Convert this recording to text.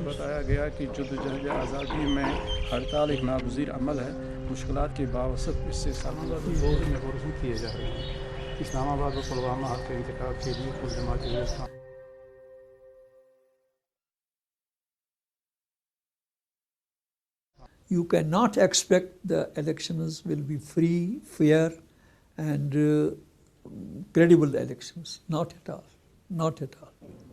बताया गया कि जद्दोजहद आज़ादी में हड़ताल एक नागुज़ीर अमल है। मुश्किलात के बावजूद इससे किए जा रहे हैं। इस्लामाबाद व पुलवामा हक के इंतकाब के लिए कुल जमात You cannot expect the elections will be free, fair, and credible elections. Not at all. Not at all.